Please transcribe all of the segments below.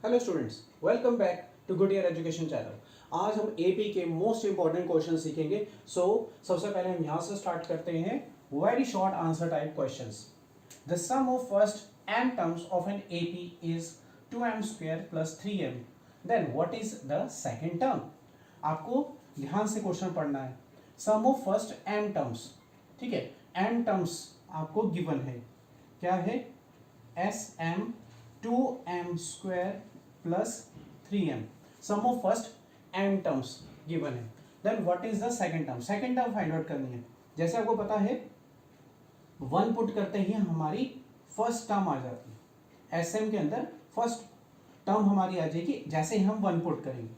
Hello students, welcome back to good year education channel. आज हम AP के most important question सीखेंगे। सबसे पहले हम यहाँ से स्टार्ट करते हैं। Very short answer type questions. The sum of first m terms of an AP is 2m square plus 3m। Then what is the second term? आपको ध्यान से क्वेश्चन पढ़ना है। Sum of first m terms, ठीक है, m terms आपको given है। क्या है? sm 2m square plus 3m। Sum of first m terms given है। Then what is the second term? Second term find out करनी है। जैसे आपको पता है, 1 पुट करते ही हमारी फर्स्ट टर्म आ जाती है। sm के अंदर फर्स्ट टर्म हमारी आ जाएगी जैसे ही हम 1 पुट करेंगे।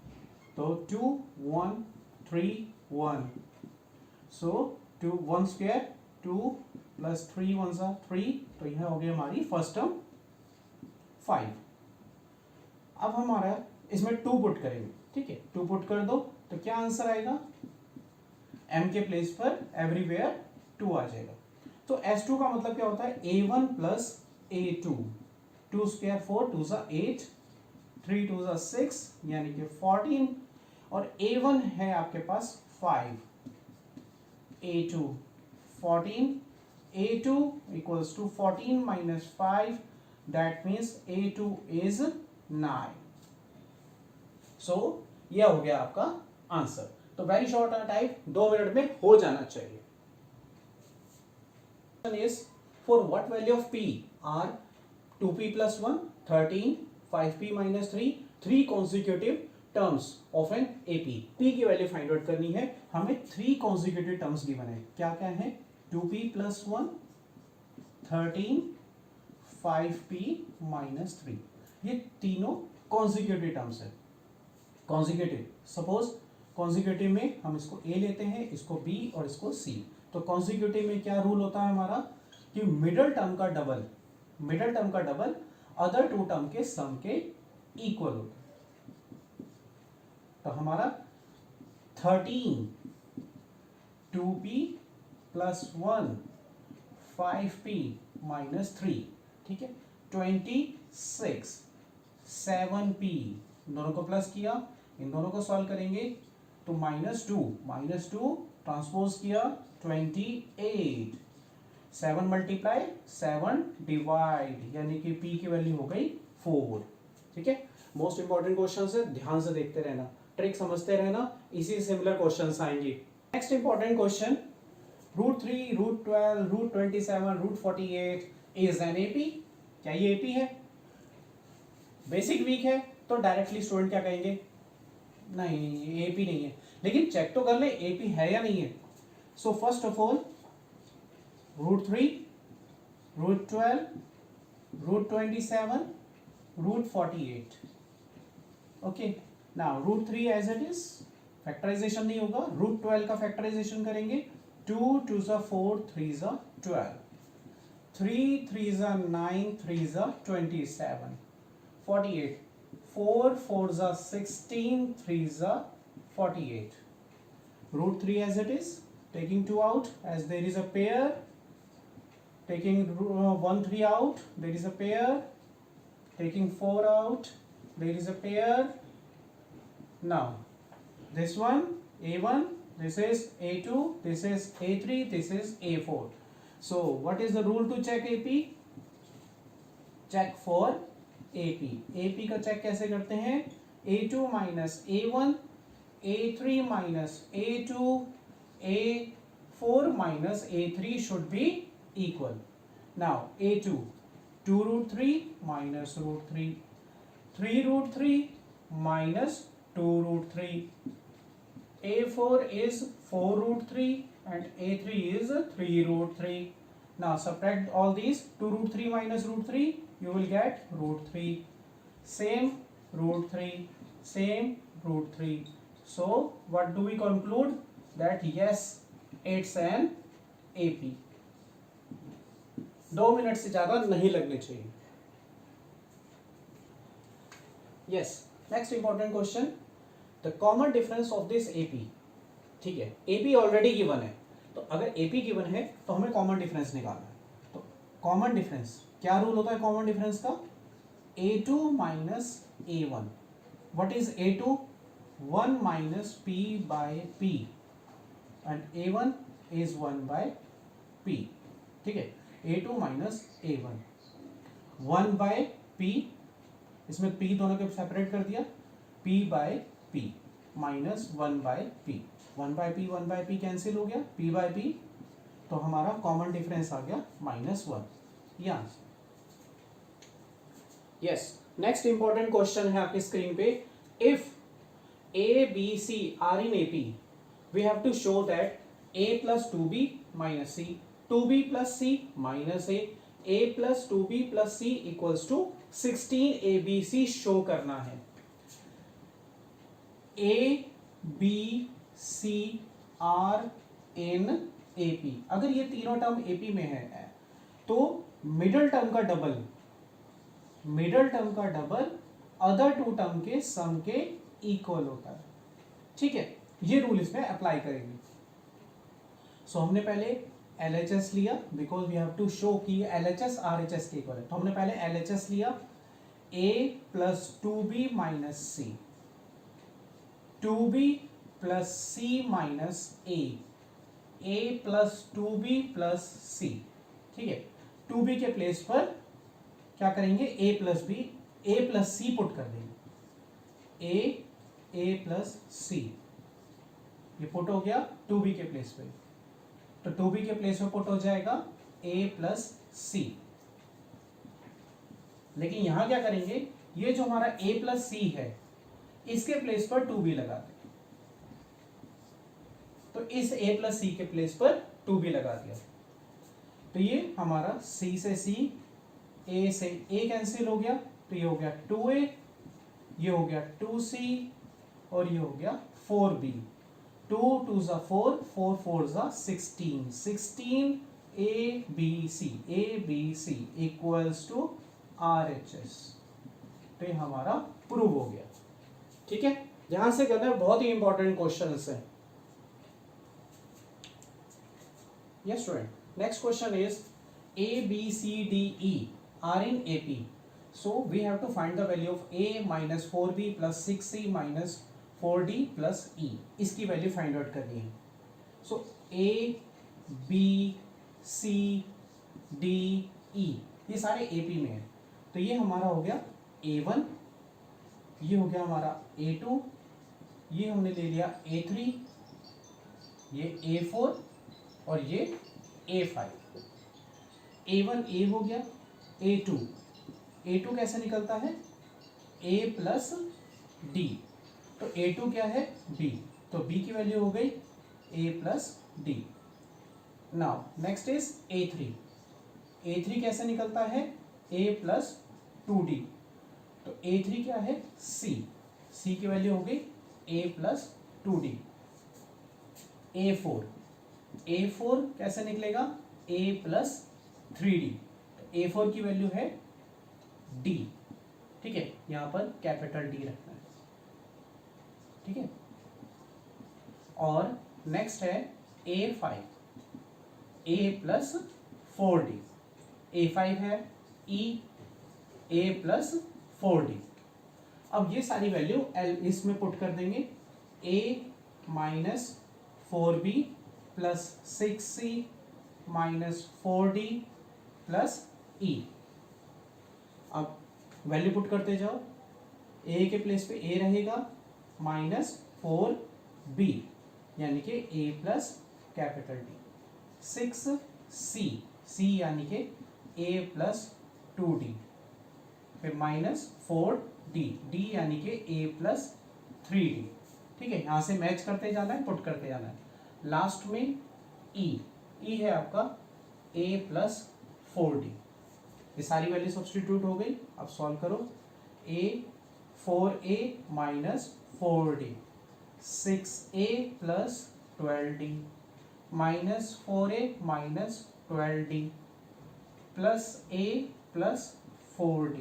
तो 2 1 3 1, सो 2 1 स्क्वायर 2 प्लस 3 1 सा 3, तो यह हो गई हमारी फर्स्ट टर्म 5। अब हमारा इसमें 2 पुट करेंगे, ठीक है, 2 पुट कर दो तो क्या आंसर आएगा? m के प्लेस पर एवरीवेयर 2 आ जाएगा। तो S2 का मतलब क्या होता है? A1 प्लस A2, 2 स्क्वायर 4 2 सा 8, 3 2 सा 6 यानी कि 14, और A1 है आपके पास 5, A2 14, A2 equals to 14 minus 5, that means A2 is 9। सो यह हो गया आपका आंसर। तो वेरी शॉर्ट टाइप, 2 मिनट में हो जाना चाहिए। is for what value of p are 2p plus 1 13 5p minus 3 3 consecutive terms of an AP। p की वैल्यू फाइंड आउट करनी है हमें। 3 consecutive terms गिवन है। क्या क्या है? 2p plus 1 13 5p minus 3, ये तीनों consecutive terms है। कॉन्जिक्यूटिव, सपोज कॉन्जिक्यूटिव में हम इसको ए लेते हैं, इसको बी और इसको सी। तो कॉन्जिक्यूटिव में क्या रूल होता है हमारा कि मिडल टर्म का डबल अदर 2 टर्म के सम के इक्वल होता है। तो हमारा 13 2p प्लस 1 5p माइनस 3, ठीक है, 26 7p, दोनों को प्लस किया, इन दोनों को सॉल्व करेंगे तो -2 ट्रांसपोज किया 28, 7 मल्टीप्लाई 7 डिवाइड, यानी कि p की वैल्यू हो गई 4। ठीक है, मोस्ट इंपॉर्टेंट क्वेश्चन है, ध्यान से देखते रहना, ट्रिक समझते रहना, इसी सिमिलर क्वेश्चंस आएंगे। Next important question, √3 √12 √27 √48 is an AP. क्या ये एपी है? बेसिक वीक है तो डायरेक्टली स्टूडेंट क्या कहेंगे? नहीं, एपी नहीं है, लेकिन चेक तो कर ले एपी है या नहीं है। So first of all √3 √12 √27 √48, okay. Now √3 as it is, factorization नहीं होगा, √12 का फैक्टराइजेशन करेंगे, 2 2 4 3 12, 3 3 9 3 27, 48, 4 4 16, 3 48, √3 as it is, taking 2 out as there is a pair, taking 1 3 out there is a pair, taking 4 out there is a pair. Now this one A1, this is A2, this is A3, this is A4. So what is the rule to check AP? Check for AP। AP का check कैसे करते हैं? A2 minus A1, A3 minus A2, A4 minus A3 should be equal. Now A2 2√3 minus √3, 3√3 minus 2√3, A4 is 4√3 and A3 is 3√3. Now subtract all these, 2√3 minus √3, you will get √3, same √3, same √3. So what do we conclude? That yes, it's an AP। 2 minute से ज्यादा नहीं लगने चाहिए। Yes, next important question, the common difference of this AP। ठीक है, AP already given है, तो अगर AP गिवन है तो हमें कॉमन डिफरेंस निकालना है। तो कॉमन डिफरेंस क्या रूल होता है? कॉमन डिफरेंस का A2 minus a1. What is a2? 1 minus p by p, and a1 is 1 by p. ठीक है, a2 minus a1, 1 by p, इसमें p दोनों के सेपरेट कर दिया, p by p minus 1 by p, 1 by p cancel हो गया, p by p, तो हमारा कॉमन डिफरेंस आ गया -1. ये answer. Yes, next important question है आपकी स्क्रीन पे. If a b c are in AP, we have to show that a plus 2b minus c, 2b plus c minus a plus 2b plus c equals to 16 abc show करना है. a b c are in AP. अगर ये तीनों term AP में है तो middle term का double other to term के सम के इक्वल होता है. ठीक है, ये रूल इसमें अप्लाई करेंगे. सो हमने पहले LHS लिया because we have to show कि LHS RHS के इक्वल है. तो हमने पहले LHS लिया, a plus 2b minus C, 2b plus c minus a plus 2b plus c. ठीक है, 2b के प्लेस पर क्या करेंगे, a प्लस c पुट कर देंगे, a प्लस c, ये पुट हो गया 2b के प्लेस पे. तो 2b के प्लेस पे पुट हो जाएगा a प्लस c. लेकिन यहां क्या करेंगे, ये जो हमारा a प्लस c है इसके प्लेस पर 2b लगा देंगे. तो इस a प्लस c के प्लेस पर 2b लगा दिया. तो ये हमारा c से c, a से a कैंसिल हो गया, तो ये हो गया 2a, ये हो गया 2c और ये हो गया 4b. 2 2 ज़ा 4, 4 4 ज़ा 16, 16 ABC इक्वल्स टू RHS. तो ये हमारा प्रूव हो गया. ठीक है, यहां से करना बहुत ही इंपॉर्टेंट क्वेश्चन है. Yes student, next question is A, B, C, D, E are in AP. So we have to find the value of A minus 4B plus 6C minus 4D plus E. इसकी value find out करनी है. So A, B, C, D, E ये सारे AP में है. तो ये हमारा हो गया A1, ये हो गया हमारा A2, ये हमने ले लिया A3, ये A4 और ये A5. A1 A हो गया, A2 कैसे निकलता है, A प्लस D. तो A2 क्या है, B, तो B की वैल्यू हो गई A plus D. Now next is A3 कैसे निकलता है, A प्लस 2D. तो A3 क्या है, C की वैल्यू हो गई A प्लस 2D. A4 कैसे निकलेगा, A प्लस 3D. तो A4 की वैल्यू है D. ठीक है, यहां पर कैपिटल D रखना है. ठीक है, और नेक्स्ट है A5, A plus 4D. A5 है A प्लस 4D. अब ये सारी वैल्यू इसमें पुट कर देंगे, A minus 4B plus 6C minus 4D plus E. अब वैल्यू पुट करते जाओ, A के प्लेस पे A रहेगा माइनस 4B यानी कि A plus capital D, 6C यानी कि A प्लस 2D, फिर माइनस 4D यानी कि A प्लस 3D. ठीक है, यहां से मैच करते जाना है, पुट करते जाना है. लास्ट में E है आपका A प्लस 4D. ये सारी वैल्यू सब्सटीट्यूट हो गई. अब सॉल्व करो, A 4A minus 4D, 6A plus 12D minus 4A minus 12D plus A plus 4D.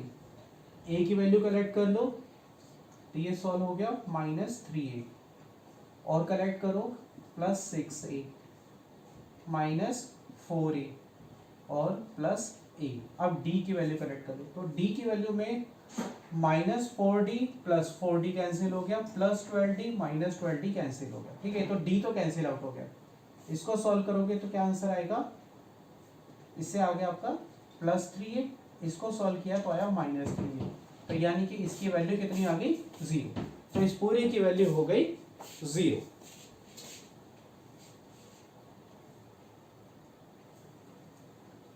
A की वैल्यू कलेक्ट कर लो, तो ये सॉल्व हो गया माइनस 3A, और कलेक्ट करो प्लस 6A माइनस 4A और प्लस A. अब D की वैल्यू कलेक्ट करो, तो D की वैल्यू में -4d प्लस 4d कैंसिल हो गया, plus 12d minus 12d cancel हो गया। ठीक है, तो d तो कैंसिल आउट हो गया। इसको सॉल्व करोगे तो क्या आंसर आएगा, इससे आ गया आपका +3a, इसको सॉल्व किया तो आया -3a। तो यानी कि इसकी वैल्यू कितनी आ गई, 0। तो इस पूरे की वैल्यू हो गई 0।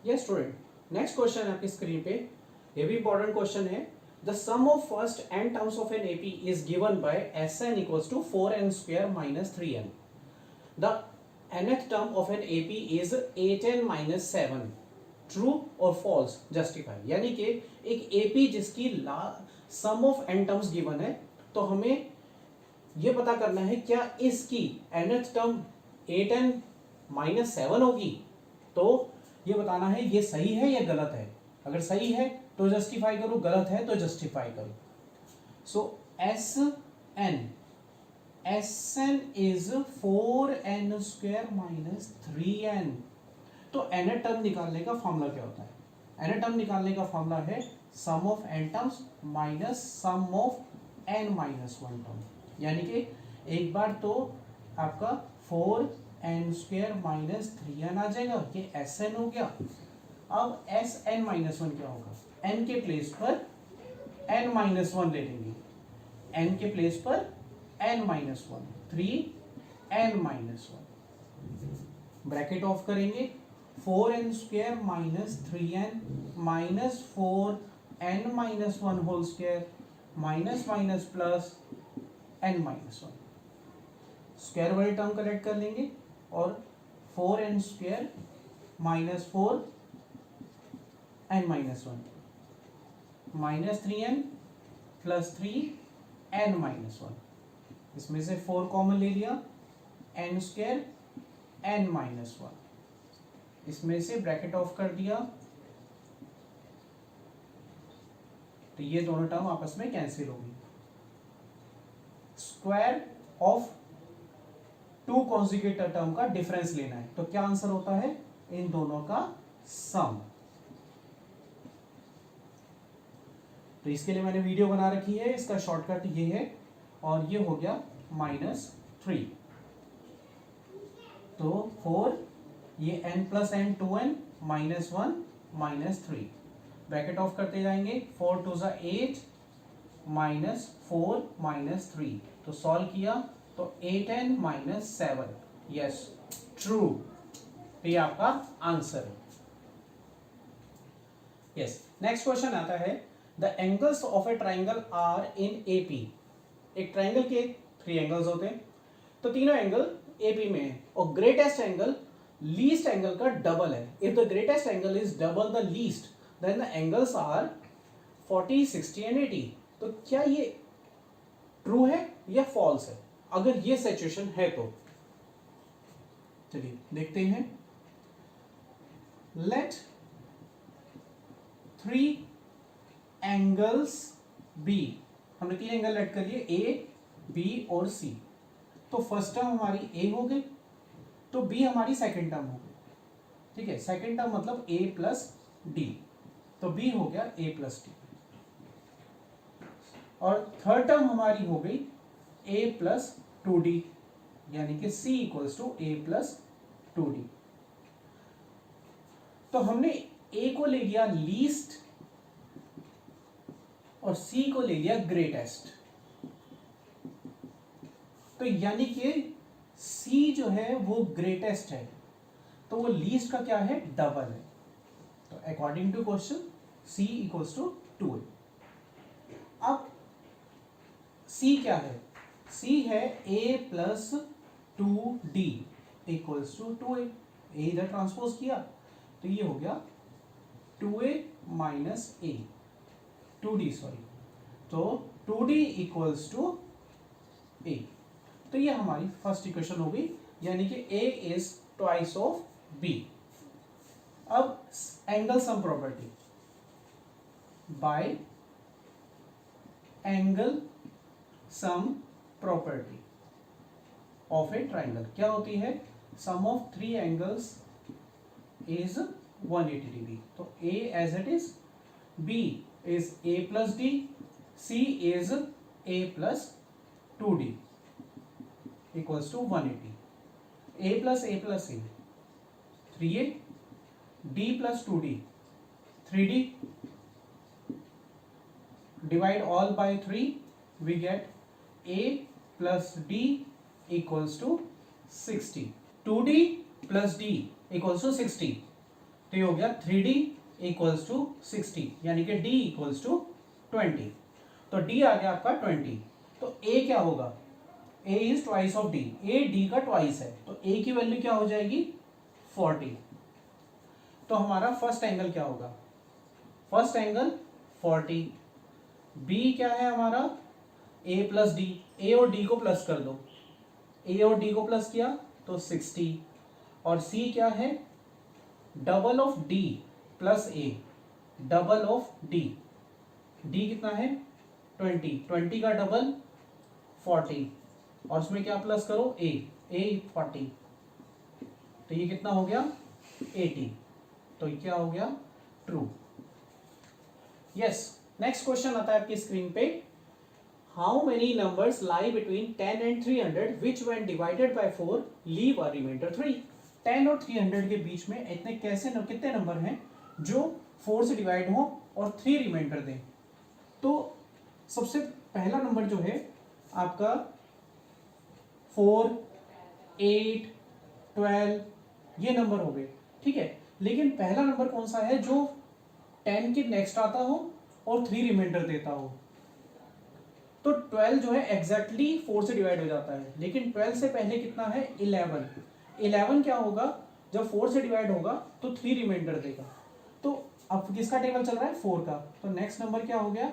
यस स्टूडेंट, नेक्स्ट क्वेश्चन है आपकी स्क्रीन पे, ये भी इंपॉर्टेंट क्वेश्चन है। The sum of first n terms of an AP is given by Sn equals to 4n² minus 3n। The nth term of an AP is 8n minus 7। True और false justify. यानी कि एक AP जिसकी sum of n terms given है, तो हमें यह पता करना है क्या इसकी nth टर्म 8n माइनस 7 होगी। तो ये बताना है ये सही है या गलत है। अगर सही है तो जस्टिफाई करो, गलत है तो जस्टिफाई करो। सो Sn is 4n² minus 3n। तो n टर्म निकालने का फॉर्मूला क्या होता है, n टर्म निकालने का फॉर्मूला है sum of n terms minus sum of n minus 1 term. यानी कि एक बार तो आपका 4n² माइनस 3n आ जाएगा, ये Sn हो गया। अब Sn माइनस 1 क्या होगा, n के प्लेस पर n माइनस 1 ले लेंगे, n के प्लेस पर n minus 1, 3n minus 1, bracket off करेंगे, 4n² minus 3n minus 4n minus 1 whole square minus minus plus n minus 1, square वाले टर्म करेक्ट कर लेंगे और 4n² minus 4n minus 1 minus 3n plus 3n minus 1, इसमें से 4 common ले लिया, n² n minus 1, इसमें से ब्रैकेट ऑफ कर दिया, तो ये दोनों टर्म आपस में कैंसिल होगी। स्क्वायर ऑफ 2 कॉन्जुगेट टर्म का डिफरेंस लेना है, तो क्या आंसर होता है, इन दोनों का सम। तो इसके लिए मैंने वीडियो बना रखी है, इसका शॉर्टकट ये है, और ये हो गया -3। तो 4, ये n plus n 2n minus 1 minus 3, bracket of करते जाएंगे, 4 2 ज़ा 8 माइनस 4 माइनस 3, तो सॉल्व किया तो 8n माइनस 7, यस ट्रू, ये आपका आंसर है। यस, नेक्स्ट क्वेश्चन आता है, the angles of a triangle are in AP. एक ट्राइंगल के 3 एंगल्स होते हैं, तो तीनों एंगल एपी में है, और ग्रेटेस्ट एंगल लीस्ट एंगल का डबल है। If the greatest angle is double the least, then the angles are 40, 60 and 80। तो क्या ये ट्रू है या फॉल्स है। अगर ये सिचुएशन है तो चलिए देखते हैं। लेट 3 एंगल्स बी, हमने 3 एंगल लेट कर लिए, ए बी और सी। तो फर्स्ट टर्म हमारी ए हो गई, तो बी हमारी सेकंड टर्म हो गई। ठीक है, सेकंड टर्म मतलब ए प्लस डी, तो बी हो गया ए प्लस डी। और थर्ड टर्म हमारी हो गई a प्लस 2d, यानी कि c equals to a plus 2d। तो हमने a को ले लिया लीस्ट और c को ले लिया ग्रेटेस्ट, तो यानी कि c जो है वो ग्रेटेस्ट है, तो वो लीस्ट का क्या है, डबल है। तो according to question c equals to 2a। अब c क्या है, c है a plus 2d equals to 2a। a इधर ट्रांसपोज किया तो ये हो गया 2a minus a, 2d sorry, तो 2d इक्वल्स टू a। तो ये हमारी फर्स्ट इक्वेशन हो गई, यानी कि a is twice of b। अब angle sum property, by angle sum property of a triangle क्या होती है, sum of 3 angles is 180 degree. तो a as it is, b is a plus d, c is a plus 2d equals to 180. a plus a 3a, d plus 2d 3d, divide all by 3, we get a plus d equals to 60. 2d plus d equals to 60, तो ये हो गया 3d equals to 60, यानी कि d equals to 20. तो d आ गया आपका 20. तो a क्या होगा? a is twice of d. a d का twice है, तो a की वैल्यू क्या हो जाएगी? 40. तो हमारा फर्स्ट एंगल क्या होगा? First angle 40. b क्या है हमारा? a plus D. a और d को प्लस कर दो. a और d को प्लस किया तो 60. और c क्या है? Double of d plus a. Double of d. d कितना है? 20. 20 का डबल 40. और उसमें क्या प्लस करो? a. a 40. तो ये कितना हो गया? 80. तो ये क्या हो गया? ट्रू. यस. नेक्स्ट क्वेश्चन आता है आपकी स्क्रीन पे. How many numbers lie between 10 and 300 which when divided by 4 leave a reminder 3. 10 और 300 के बीच में इतने कितने नंबर हैं जो 4 से डिवाइड हो और 3 रिमाइंडर दें? तो सबसे पहला नंबर जो है आपका 4, 8, 12 ये नंबर हो गए, ठीक है. लेकिन पहला नंबर कौन सा है जो 10 के नेक्स्ट आता हो और 3 रिमाइंडर देता हो? तो 12 जो है एग्जैक्टली 4 से डिवाइड हो जाता है, लेकिन 12 से पहले कितना है? 11. 11 क्या होगा? जब 4 से डिवाइड होगा तो 3 रिमाइंडर देगा. तो अब किसका टेबल चल रहा है? 4 का. तो नेक्स्ट नंबर क्या हो गया?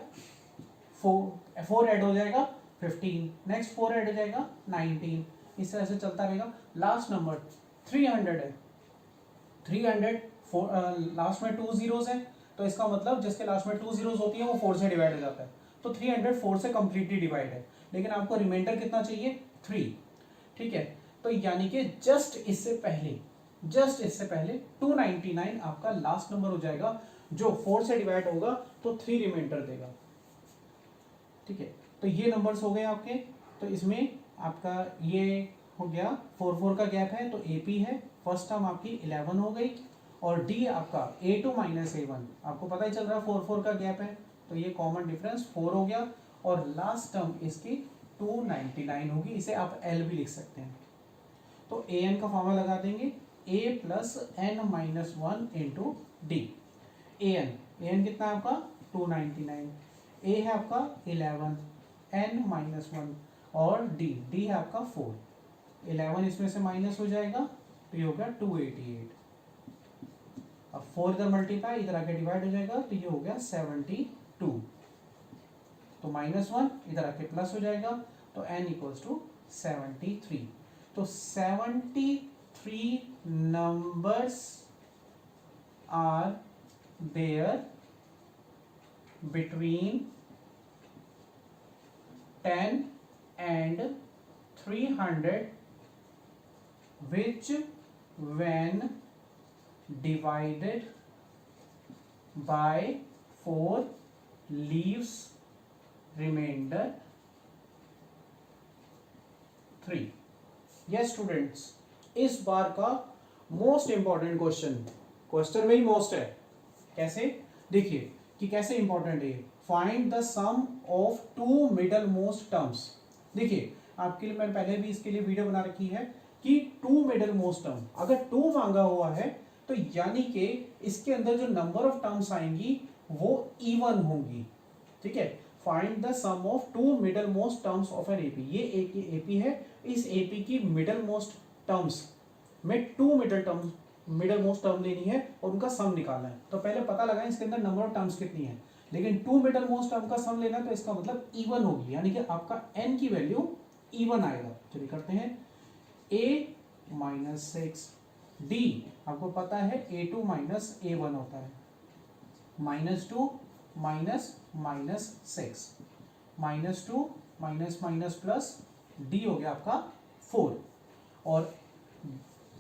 4 ऐड हो जाएगा 15. नेक्स्ट 4 ऐड हो जाएगा 19. इस तरह से चलता रहेगा. लास्ट नंबर 300 है. 300 लास्ट में 2 जीरोस है, तो इसका मतलब जिसके लास्ट में 2 जीरोस होती है वो 4 से डिवाइड हो जाता है. तो 300 4 से कंप्लीटली डिवाइड है, लेकिन आपको रिमाइंडर कितना चाहिए? 3. ठीक है. तो यानी कि जस्ट इससे पहले 299 आपका लास्ट नंबर हो जाएगा जो 4 से डिवाइड होगा तो 3 रिमाइंडर देगा. ठीक है. तो ये नंबर्स हो गए आपके. तो इसमें आपका ये हो गया 4 का गैप है, तो AP है. फर्स्ट टर्म आपकी 11 हो गई और D आपका A2 माइनस A1. आपको पता ही चल रहा है 4 का गैप है, तो ये कॉमन डिफरेंस 4 हो गया. और लास्ट टर्म इसकी 299 होगी. इसे आप L भी लिख सकते हैं. तो AN का फॉर्मूला लगा देंगे A plus N minus 1 into D. AN कितना है आपका? 299. A है आपका 11, N माइनस 1 और D है आपका 4. 11 इसमें से माइनस हो जाएगा तो ये होगा 288. अब 4 इधर मल्टीप्लाई इधर आके डिवाइड हो जाएगा तो ये हो गया 72. तो -1 इधर आके प्लस हो जाएगा तो n इक्वल्स टू 73. तो 73 numbers are there between 10 and 300 which when divided by 4 leaves remainder 3. yes students, इस बार का मोस्ट इंपॉर्टेंट क्वेश्चन में ही मोस्ट है. कैसे? देखिए कि कैसे इंपॉर्टेंट है. Find the sum of 2 middle most terms. देखिए आपके लिए मैंने पहले भी इसके लिए वीडियो बना रखी है कि 2 मिडल मोस्ट टर्म, अगर 2 मांगा हुआ है तो यानी कि इसके अंदर जो नंबर ऑफ टर्म्स आएंगी वो इवन होंगी. ठीक है. Find the sum of 2 middle most terms of an AP. ये एक एपी है. इस एपी की मिडल मोस्ट टर्म्स में 2 मिडल मोस्ट टर्म लेनी है और उनका सम निकालना है. तो पहले पता लगाएं इसके अंदर नंबर ऑफ टर्म्स कितनी है, लेकिन 2 मिडल मोस्ट टर्म का सम लेना है तो इसका मतलब इवन होगी, यानी कि आपका n की वैल्यू इवन आएगा. चलिए करते हैं. a माइनस 6 d आपको पता है a2 माइनस a1 होता है. -2 माइनस 6 -2 माइनस प्लस d हो गया आपका 4. और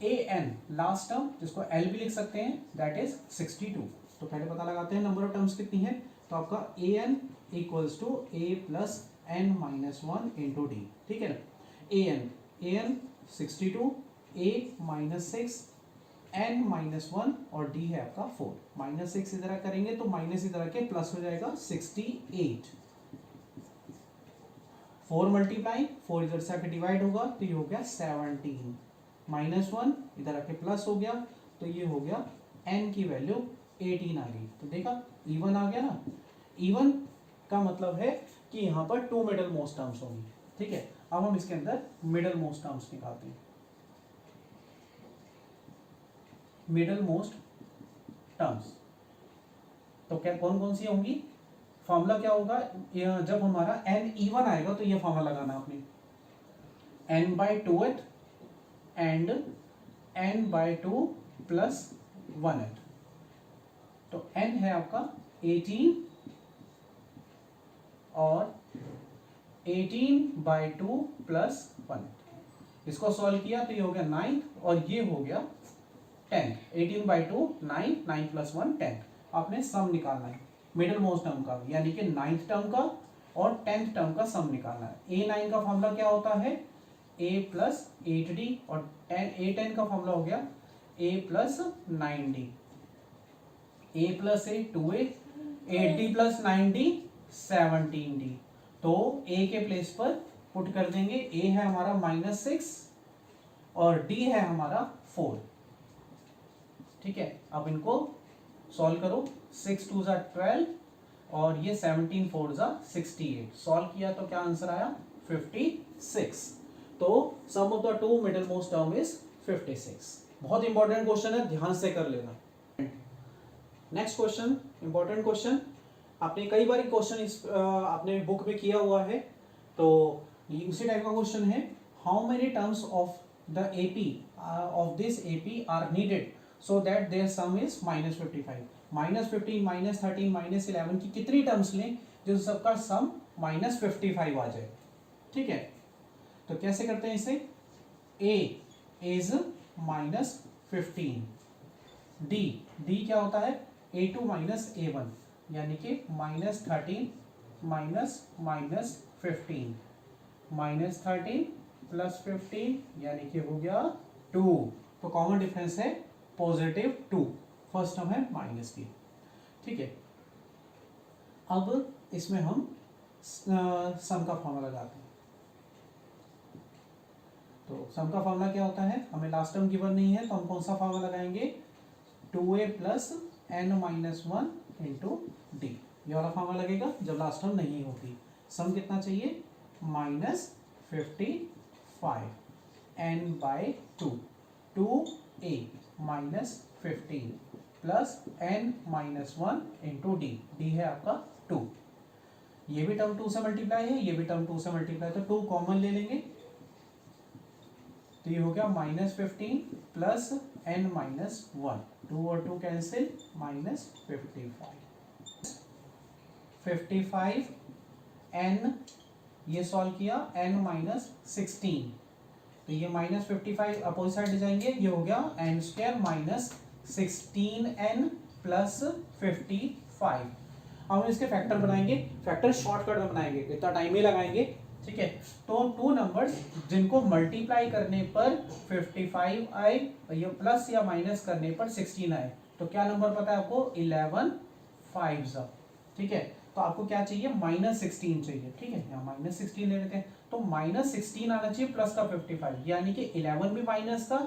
an लास्ट टर्म जिसको l भी लिख सकते हैं दैट इज 62. तो पहले पता लगाते हैं नंबर ऑफ टर्म्स कितनी है. तो आपका a n equals to a plus n minus one into d, ठीक है ना। A n 62, a minus 6, n minus one और डी है आपका 4। माइनस 6 इधर करेंगे तो माइनस इधर के प्लस हो जाएगा 68। 4 मल्टीप्लाई 4 इधर से आके डिवाइड होगा तो ये हो गया 17। माइनस वन इधर आके प्लस हो गया तो ये हो गया n की वैल्यू 18 आ गई। तो देखा इवन आ गया ना। इवन का मतलब है कि यहाँ पर 2 मिडल मोस्ट टर्म्स होंगी, ठीक है। अब हम इसके अंदर मिडल मोस्ट टर्म्स निकालते हैं। मिडल मोस्ट टर्म्स तो क्या कौन कौन सी होंगी? फॉर्मूला क्या होगा जब हमारा n इवन आएगा तो ये फॉर्मूला लगाना आपने, n/2th and n/2 plus 1th। तो n है आपका 18 और 18/2 प्लस 1th। इसको सॉल्व किया तो ये हो गया 9 और ये हो गया 10। 18/2 9, 9 प्लस 1 10। आपने सम निकालना है मिडिल मोस्ट टर्म का, यानी कि 9th टर्म का और 10th टर्म का सम निकालना है। A9 का फॉर्मूला क्या होता है? A प्लस 8D और A10 का फॉर्मूला हो गया A plus 9D। A plus 8 2A, 8D plus 9D 17D। तो A के प्लेस पर पुट कर देंगे। A है हमारा -6 और D है हमारा 4, ठीक है। अब इनको सॉल्व करो। 6 2 ज़ा 12 और ये 17 4 ज़ा 68। सॉल्व किया तो क्या आंसर आया? 56। तो sum of the two middle most term is 56। बहुत इंपॉर्टेंट क्वेश्चन है, ध्यान से कर लेना। Next question, important question. आपने कई बार क्वेश्चन इस आपने बुक में किया हुआ है, तो ये उसी टाइप का क्वेश्चन है। How many terms of the AP of this AP are needed so that their sum is -55। -15, -13, -11 की कितनी टर्म्स लें जो सबका सम -55 आ जाए, ठीक है। तो कैसे करते हैं इसे? A is -15, D क्या होता है? A2 माइनस A1, यानी कि -13 -15 -13 प्लस 15 यानी कि हो गया 2। तो कॉमन डिफरेंस है +2। फर्स्ट टर्म है माइनस की, ठीक है। अब इसमें हम सम का फॉर्मूला लगाते हैं। तो सम का फॉर्मूला क्या होता है? हमें लास्ट टर्म गिवन नहीं है तो हम कौन सा फॉर्मूला लगाएंगे? 2a plus n minus 1 into D. ये वाला फॉर्मूला लगेगा जब लास्ट टर्म नहीं होगी। सम कितना चाहिए? -55 n/2 2a -15 plus n minus 1 into D. D है आपका 2। ये भी टर्म 2 से मल्टीप्लाई है, ये भी टर्म 2 से मल्टीप्लाई, तो 2 कॉमन ले लेंगे तो ये हो गया -15 प्लस n माइनस 1। 2 और 2 कैंसिल, -55 n, ये सॉल्व किया n माइनस 16, तो ये -55 अपोजिट साइड जाएंगे, ये हो गया n² माइनस 16n प्लस 55। हम इसके फैक्टर बनाएंगे, फैक्टर शॉर्टकट में बनाएंगे, इतना टाइम ही लगाएंगे, ठीक है। तो 2 नंबर्स जिनको मल्टीप्लाई करने पर 55 आए और ये प्लस या माइनस करने पर 16 आए, तो क्या नंबर पता है आपको? 11 5, ठीक है। तो आपको क्या चाहिए? -16 चाहिए, ठीक है। यहाँ -16 ले लेते हैं, तो -16 आना चाहिए प्लस का 55, यानी कि 11 भी माइनस का,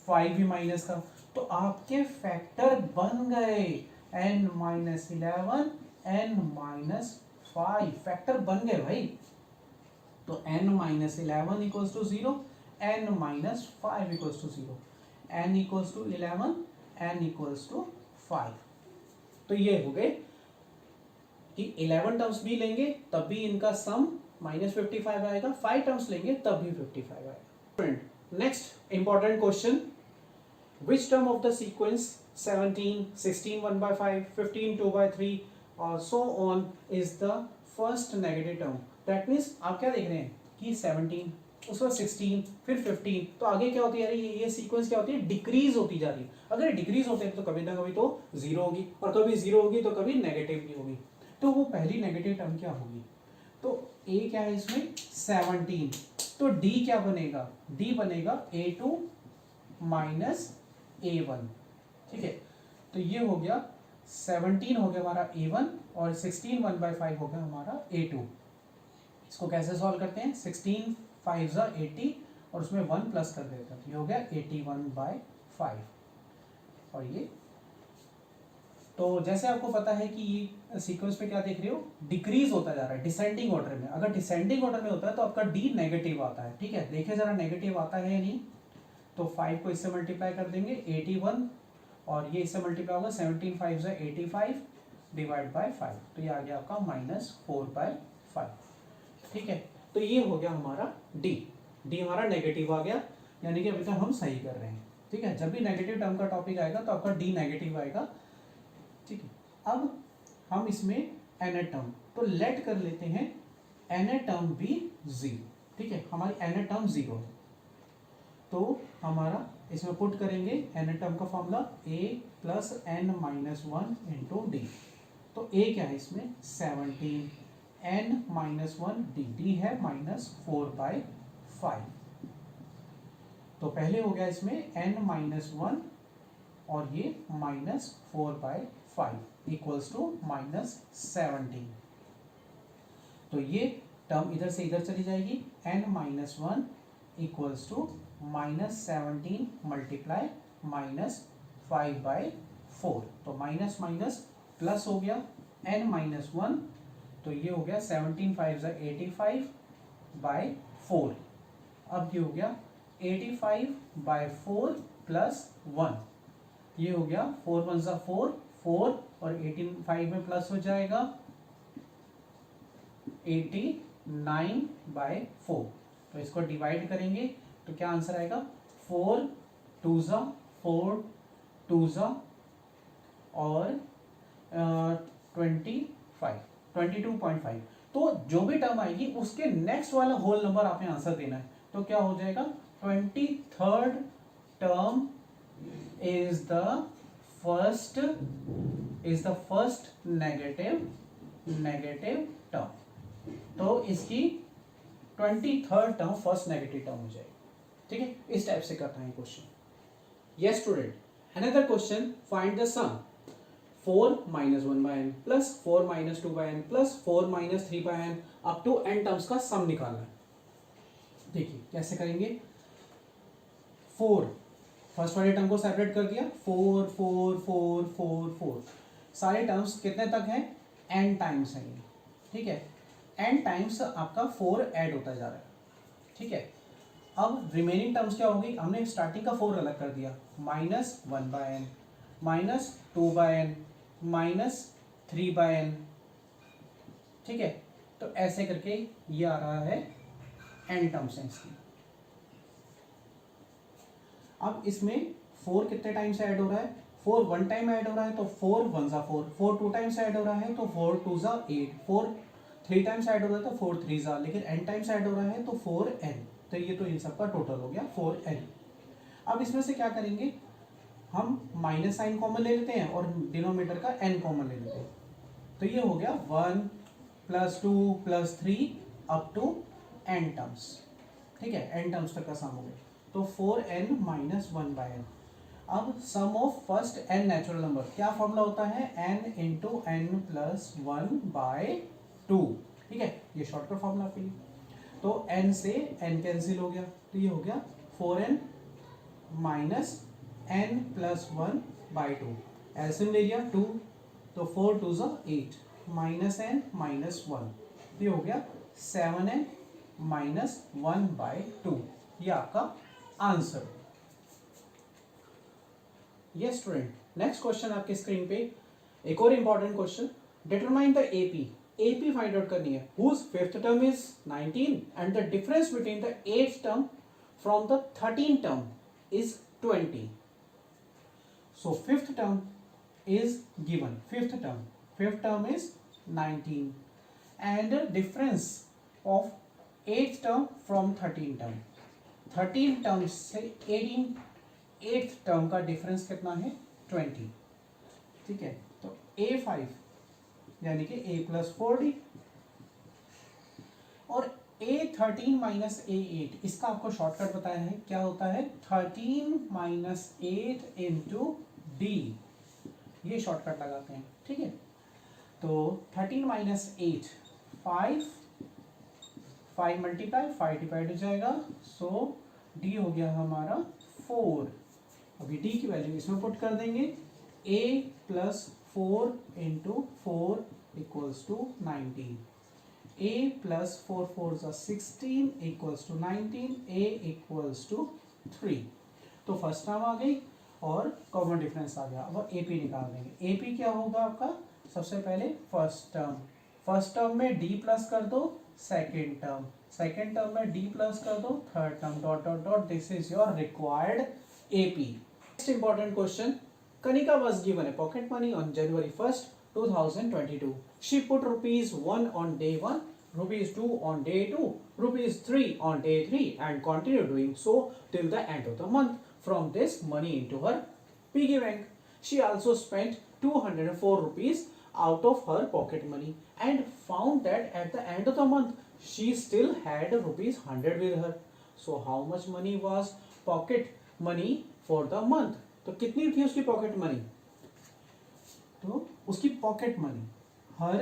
5 भी माइनस का। तो आपके फैक्टर बन गए n-11 n-5, फैक्टर बन गए भाई। तो n-11 equals to 0, n-5 equals to 0, n equals to 11 n equals to 5। तो ये हो गए कि 11 टर्म्स भी लेंगे तब भी इनका सम -55 आएगा, 5 टर्म्स लेंगे तब भी 55 आएगा। Next important question, which term of the sequence 17, 16 1/5, 15 2/3 और so on is the first negative term? That means आप क्या देख रहे हैं कि 17 उस वक्त 16 फिर 15, तो आगे क्या होती जा रही है? ये सीक्वेंस क्या होती है? डिक्रीज होती जा रही है। अगर डिक्रीज होते हैं तो कभी ना कभी तो 0 होगी और कभी 0 होगी तो कभी नेगेटिव नहीं होगी। तो वो पहली नेगेटिव टर्म क्या होगी, तो a क्या है इसमें 17, तो d क्या बनेगा, d बनेगा a2 माइनस a1, ठीक है। तो ये हो गया 17 हो गया हमारा a1 और 16 1/5 हो गया हमारा a2। इसको कैसे सॉल्व करते हैं, 16 5 80 और उसमें 1 प्लस कर देते हैं, ये हो गया 81/5। और ये तो जैसे आपको पता है कि ये सीक्वेंस पे क्या देख रहे हो, डिक्रीज होता जा रहा है डिसेंडिंग ऑर्डर में। अगर डिसेंडिंग ऑर्डर में होता है तो आपका डी नेगेटिव आता है, ठीक है। देखिए जरा नेगेटिव आता है या नहीं, तो 5 को इससे मल्टीप्लाई कर देंगे 81 और ये इससे मल्टीप्लाई होगा 17 5 85 डिवाइड बाय 5, तो ये आ गया आपका -4/5, ठीक है। तो ये हो गया हमारा डी, डी हमारा नेगेटिव आ गया, यानी कि अभी तक हम सही कर रहे हैं, ठीक है। जब भी नेगेटिव टर्म का टॉपिक आएगा तो आपका डी नेगेटिव आएगा, ठीक है। अब हम इसमें एन टर्म, तो लेट कर लेते हैं एन टर्म भी 0, ठीक है। हमारी एन टर्म 0 है, तो हमारा इसमें पुट करेंगे एन टर्म का formula a plus n minus 1 into D. तो a क्या है इसमें 17, n माइनस 1 डी है -4/5। तो पहले हो गया इसमें n माइनस 1 और ये -4/5 इक्वल्स टू -17। तो ये टर्म इधर से इधर चली जाएगी, n minus 1 equals to -17 multiply -5/4, तो माइनस माइनस प्लस हो गया n माइनस 1, तो ये हो गया 17 5 85/4। अब ये हो गया 85/4 प्लस 1, ये हो गया 4 1 4 4 और 18 में प्लस हो जाएगा 89/4। तो इसको डिवाइड करेंगे तो क्या आंसर आएगा 4 2 4 2 और 22.5। तो जो भी टर्म आएगी उसके नेक्स्ट वाला होल नंबर आपने आंसर देना है, तो क्या हो जाएगा 23rd term is the first negative term. तो इसकी 23rd term first negative term हो जाएगी, ठीक है। इस टाइप से करता है question. Yes student, another question, find the sum 4 - 1/n plus 4 - 2/n plus 4 - 3/n up to n terms का सम निकालना है। देखिए कैसे करेंगे, 4 फर्स्ट वाले टर्म को सेपरेट कर दिया, 4 4 4 4 4, सारे टर्म्स कितने तक हैं, n टाइम्स हैं, ठीक है। n टाइम्स आपका 4 ऐड होता जा रहा है, ठीक है। अब रिमेनिंग टर्म्स क्या होगी, हमने स्टार्टिंग का 4 अलग कर दिया, -1/n -2/n -3/n, ठीक है। तो ऐसे करके ये आ रहा है n टर्म्स हैं इसकी। अब इसमें 4 कितने टाइम से ऐड हो रहा है, 4 1 टाइम ऐड हो रहा है तो 4 1 4, 4 2 टाइम्स ऐड हो रहा है तो 4 2 8, 4 3 टाइम्स ऐड हो रहा है तो 4 3, लेकिन n टाइम्स ऐड हो रहा है तो 4n, तो ये तो इन सबका टोटल हो गया 4n। अब इसमें से क्या करेंगे, हम माइनस साइन कॉमन ले लेते हैं और डिनोमिनेटर का n कॉमन ले लेते हैं, तो ये हो गया 1 + 2 + 3 अप टू n टर्म्स, ठीक है। n टर्म्स तक का सम हो गया, तो 4n - 1/n। अब sum of first n natural number क्या फॉर्मूला होता है, n × n + 1/2, ठीक है। ये शॉर्टकट फॉर्मूला आपके लिए, तो n से n कैंसिल हो गया, तो ये हो गया 4n - n + 1/2, एलसीएम ले लिया 2, तो 4 2 8, -n -1, तो ये हो गया 7n - 1/2, ये आपका answer. Yes student, next question आपके स्क्रीन पे एक और important question, determine the AP, AP find out करनी है, whose fifth term is 19 and the difference between the 8th term from the 13th term is 20। So fifth term is given, fifth term is 19 and difference of 8th term from 13th term, 13 term से 8th term का difference कितना है 20, ठीक है। तो A5 यानी कि a plus 4d। और A13 माइनस A8 इसका आपको शॉर्टकट बताया है, क्या होता है 13 माइनस 8 इंटू डी, ये शॉर्टकट लगाते हैं, ठीक है। तो 13 माइनस 8 5, 5 मल्टीप्लाई 5 डिवाइड हो जाएगा, सो डी हो गया हमारा 4। अभी डी की वैल्यू इसमें पुट कर देंगे, a plus 4 into 4 equals to 19, a plus 4 4 16 equals to 19, a equals to 3। तो फर्स्ट टर्म आ गई और कॉमन डिफरेंस आ गया। अब ए पी निकाल देंगे। ए पी क्या होगा आपका, सबसे पहले फर्स्ट टर्म में डी प्लस कर दो, सेकेंड टर्म में डी प्लस कर दो, third term dot dot dot, this is your required A P. Next important question, Kanika was given a pocket money on January 1st, 2022. She put ₹1 on day 1, ₹2 on day 2, ₹3 on day 3 and continued doing so till the end of the month. From this money into her piggy bank. She also spent ₹204 out of her pocket money and found that at the end of the month she still had ₹100 with her. So how much money was pocket money for the month? तो कितनी थी उसकी pocket money, तो उसकी pocket money, हर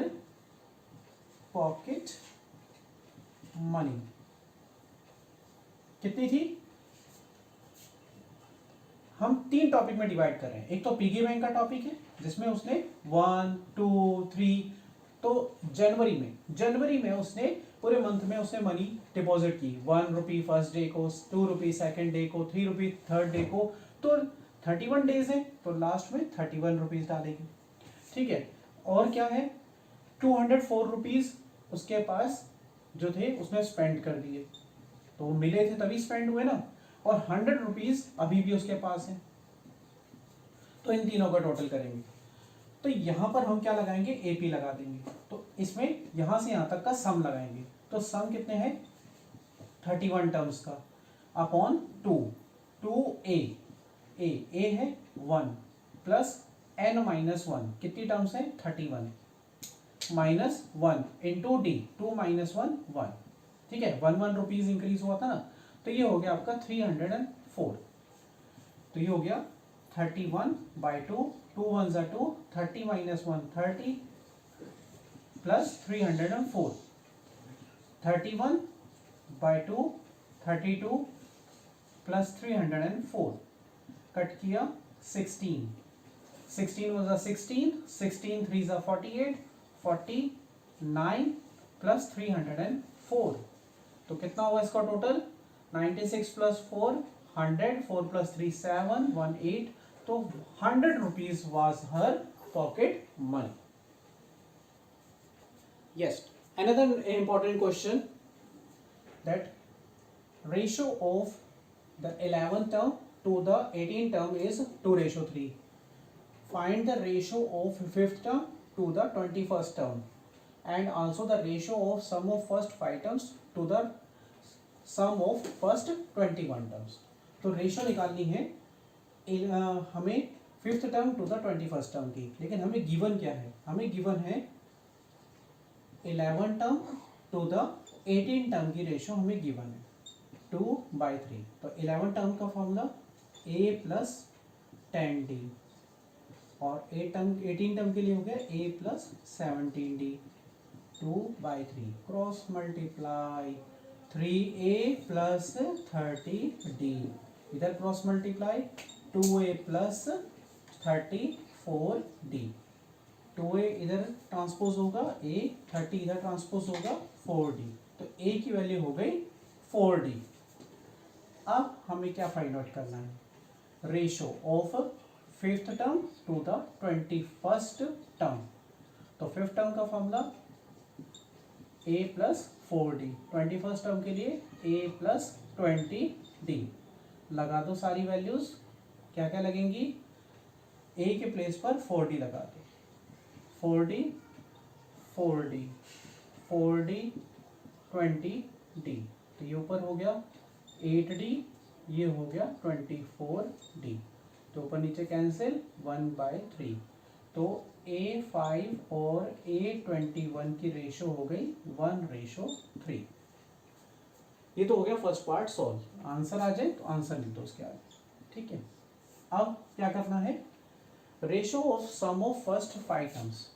pocket money कितनी थी, हम 3 topic में डिवाइड कर रहे हैं। एक तो पिगी बैंक का टॉपिक है जिसमें उसने 1 2 3, तो जनवरी में उसने पूरे मंथ में उसने मनी डिपॉजिट की, ₹1 फर्स्ट डे को, ₹2 सेकेंड डे को, ₹3 थर्ड डे को, तो 31 डेज है तो लास्ट में ₹31 डालेगी, ठीक है। और क्या है, ₹204 उसके पास जो थे उसने स्पेंड कर दिए, तो मिले थे तभी स्पेंड हुए ना, और ₹100 अभी भी उसके पास है, तो इन तीनों का टोटल करेंगे। तो यहां पर हम क्या लगाएंगे, एपी लगा देंगे। तो इसमें यहां से यहां तक का सम लगाएंगे, तो सम कितने हैं 31 टर्म्स का अपॉन 2a है 1 प्लस n माइनस 1, कितनी टर्म्स है 31 माइनस 1 इंटू डी, 2 माइनस 1 1, ठीक है। 1 रुपीज इंक्रीज हुआ था ना, तो ये हो गया आपका 304। तो ये हो गया 31 बाई 2, 2 1 ज़ा 2, 30 minus 1 30 plus 304, 31 by 2 32 plus 304, cut किया 16, 16 1 ज़ा 16, 16 3 ज़ा 48, 49 प्लस 304, तो कितना हुआ इसका टोटल 96 प्लस 4 100, 4 प्लस 3 7 18, तो ₹100 was her pocket money. Yes, another important question, that ratio of the 11th term to the 18th term is 2:3. Find the ratio of 5th term to the 21st term and also the ratio of sum of first 5 terms to the sum of first 21 terms. तो ratio निकालनी है हमें 5th term to the 21st term की, लेकिन हमें given क्या है, हमें गिवन है 11 टर्म टू द 18 टर्म की रेशियो हमें गिवन है 2/3। तो 11 टर्म का फॉर्मूला a प्लस 10d और 18 टर्म के लिए हो गया a plus 17d, 2/3 cross multiply 3a plus 30d, इधर cross multiply 2a plus 34d, 2a इधर ट्रांसपोज होगा a, 30 इधर ट्रांसपोज होगा 4d, तो a की वैल्यू हो गई 4d। अब हमें क्या फाइंड आउट करना है, ratio of 5th term to the 21st term. तो 5th टर्म का formula a plus 4d, 21st term के लिए a प्लस 20d, लगा दो सारी वैल्यूज, क्या क्या लगेंगी, a के प्लेस पर 4d लगा दो, 4d 4d 4d 20d, तो ये ऊपर हो गया 8d, ये हो गया 24d, तो ऊपर नीचे कैंसिल 1/3, तो A5 और A21 की रेशो हो गई 1:3। ये तो हो गया फर्स्ट पार्ट सॉल्व। आंसर आ जाए तो आंसर लिख दो उसके आगे, ठीक है। अब क्या करना है, ratio of sum of first 5 terms,